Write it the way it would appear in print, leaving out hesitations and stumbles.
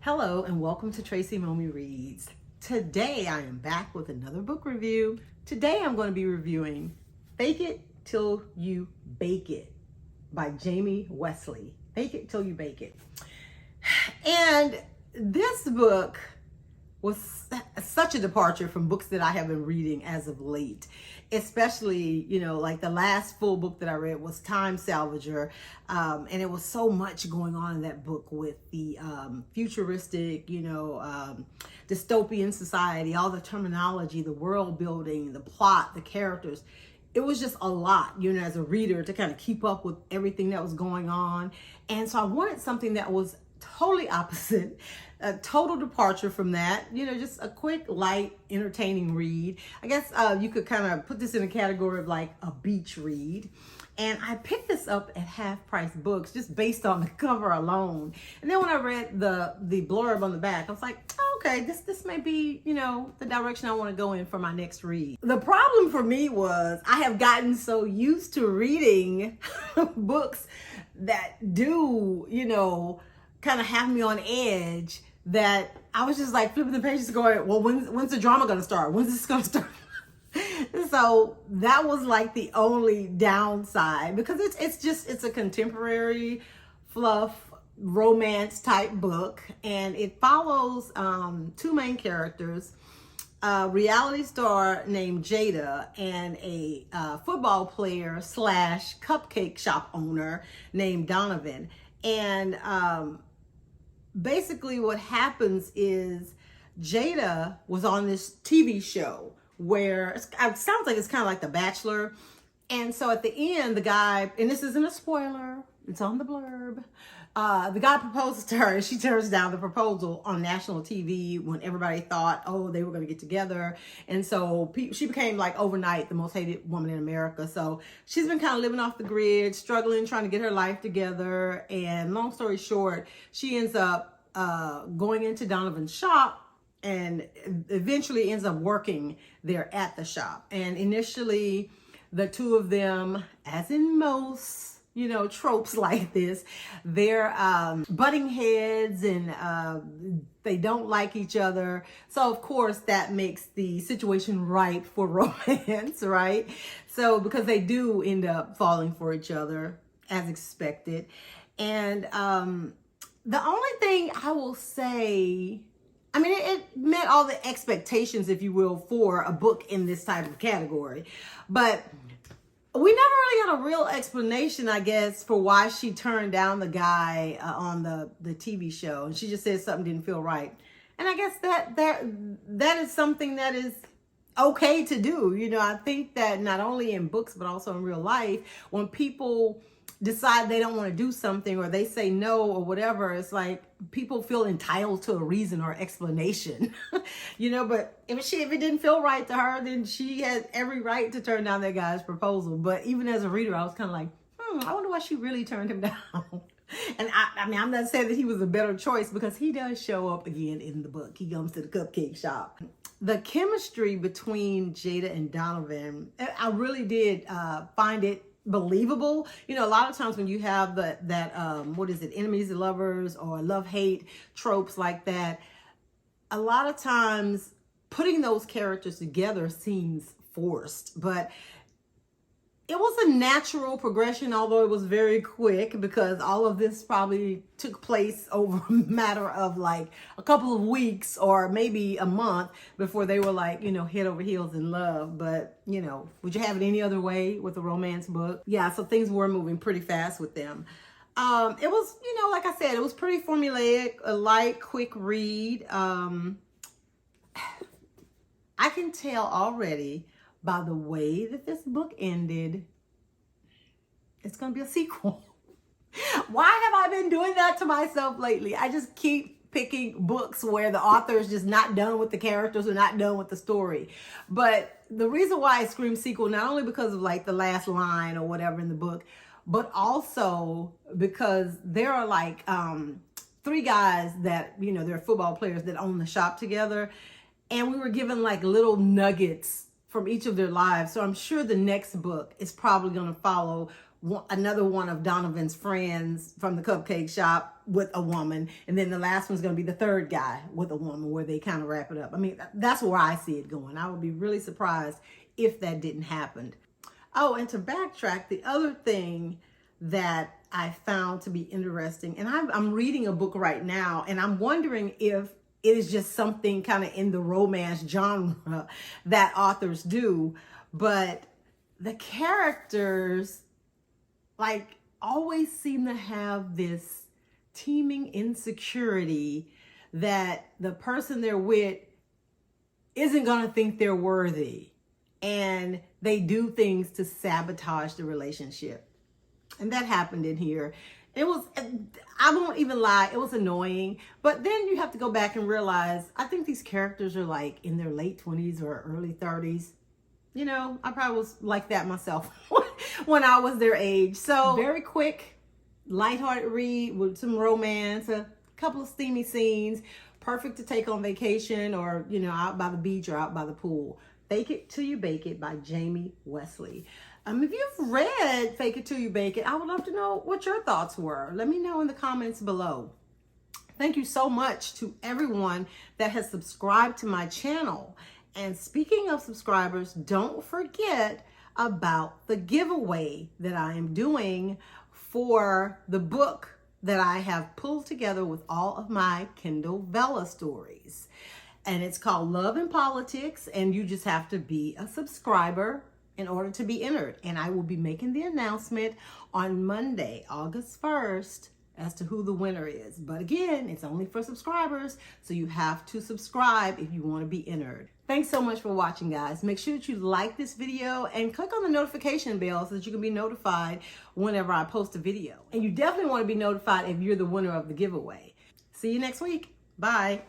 Hello and welcome to Tracy Momi Reads. Today I am back with another book review. Today I'm going to be reviewing Fake It Till You Bake It by Jamie Wesley. Fake It Till You Bake It. And this book was such a departure from books that I have been reading as of late. Especially, like the last full book that I read was Time Salvager. And it was so much going on in that book with the futuristic, dystopian society, all the terminology, the world building, the plot, the characters. It was just a lot, as a reader to kind of keep up with everything that was going on. And so I wanted something that was totally opposite, a total departure from that, just a quick, light, entertaining read. I guess you could kind of put this in a category of like a beach read. And I picked this up at Half Price Books just based on the cover alone. And then when I read the blurb on the back, I was like, oh, okay, this may be, the direction I want to go in for my next read. The problem for me was I have gotten so used to reading books that do, kind of have me on edge that I was just like flipping the pages going, well, when's the drama going to start? When's this going to start? So that was like the only downside, because it's a contemporary fluff romance type book, and it follows two main characters, a reality star named Jada and a football player / cupcake shop owner named Donovan. And basically what happens is Jada was on this TV show where it sounds like it's kind of like The Bachelor. And so at the end, the guy, and this isn't a spoiler, it's on the blurb, the guy proposes to her and she turns down the proposal on national TV when everybody thought, oh, they were going to get together. And so she became like overnight the most hated woman in America. So she's been kind of living off the grid, struggling, trying to get her life together. And long story short, she ends up going into Donovan's shop and eventually ends up working there at the shop. And initially, the two of them, as in most, tropes like this, they're butting heads and they don't like each other. So, of course, that makes the situation ripe for romance, right? So, because they do end up falling for each other as expected. And the only thing I will say, it met all the expectations, if you will, for a book in this type of category. But we never really got a real explanation, I guess, for why she turned down the guy on the TV show. And she just said something didn't feel right. And I guess that is something that is okay to do. I think that not only in books, but also in real life, when people decide they don't want to do something or they say no or whatever, it's like people feel entitled to a reason or explanation, but if it didn't feel right to her, then she had every right to turn down that guy's proposal. But even as a reader, I was kind of like, I wonder why she really turned him down. And I'm not saying that he was a better choice, because he does show up again in the book. He comes to the cupcake shop. The chemistry between Jada and Donovan, I really did find it believable. A lot of times when you have enemies and lovers or love-hate tropes like that, a lot of times putting those characters together seems forced. But it was a natural progression, although it was very quick, because all of this probably took place over a matter of like a couple of weeks or maybe a month before they were like, head over heels in love. But, would you have it any other way with a romance book? Yeah, so things were moving pretty fast with them. It was, like I said, it was pretty formulaic, a light, quick read. I can tell already by the way that this book ended, it's going to be a sequel. Why have I been doing that to myself lately? I just keep picking books where the author is just not done with the characters or not done with the story. But the reason why I scream sequel, not only because of like the last line or whatever in the book, but also because there are like three guys that, they're football players that own the shop together. And we were given like little nuggets from each of their lives. So I'm sure the next book is probably going to follow another one of Donovan's friends from the cupcake shop with a woman, and then the last one's going to be the third guy with a woman, where they kind of wrap it up. I mean, that's where I see it going. I would be really surprised if that didn't happen. Oh, and to backtrack, the other thing that I found to be interesting, and I'm reading a book right now, and I'm wondering if it is just something kind of in the romance genre that authors do, but the characters like always seem to have this teeming insecurity that the person they're with isn't going to think they're worthy, and they do things to sabotage the relationship. And that happened in here. It was, I won't even lie, it was annoying. But then you have to go back and realize, I think these characters are like in their late 20s or early 30s. You know, I probably was like that myself when I was their age. So very quick, lighthearted read with some romance, a couple of steamy scenes, perfect to take on vacation or, you know, out by the beach or out by the pool. Fake It Till You Bake It by Jamie Wesley. If you've read Fake It Till You Bake It, I would love to know what your thoughts were. Let me know in the comments below. Thank you so much to everyone that has subscribed to my channel. And speaking of subscribers, don't forget about the giveaway that I am doing for the book that I have pulled together with all of my Kindle Vella stories. And it's called Love and Politics, and you just have to be a subscriber in order to be entered. And I will be making the announcement on Monday, August 1st, as to who the winner is. But again, it's only for subscribers, so you have to subscribe if you want to be entered. Thanks so much for watching, guys. Make sure that you like this video and click on the notification bell so that you can be notified whenever I post a video. And you definitely want to be notified if you're the winner of the giveaway. See you next week. Bye.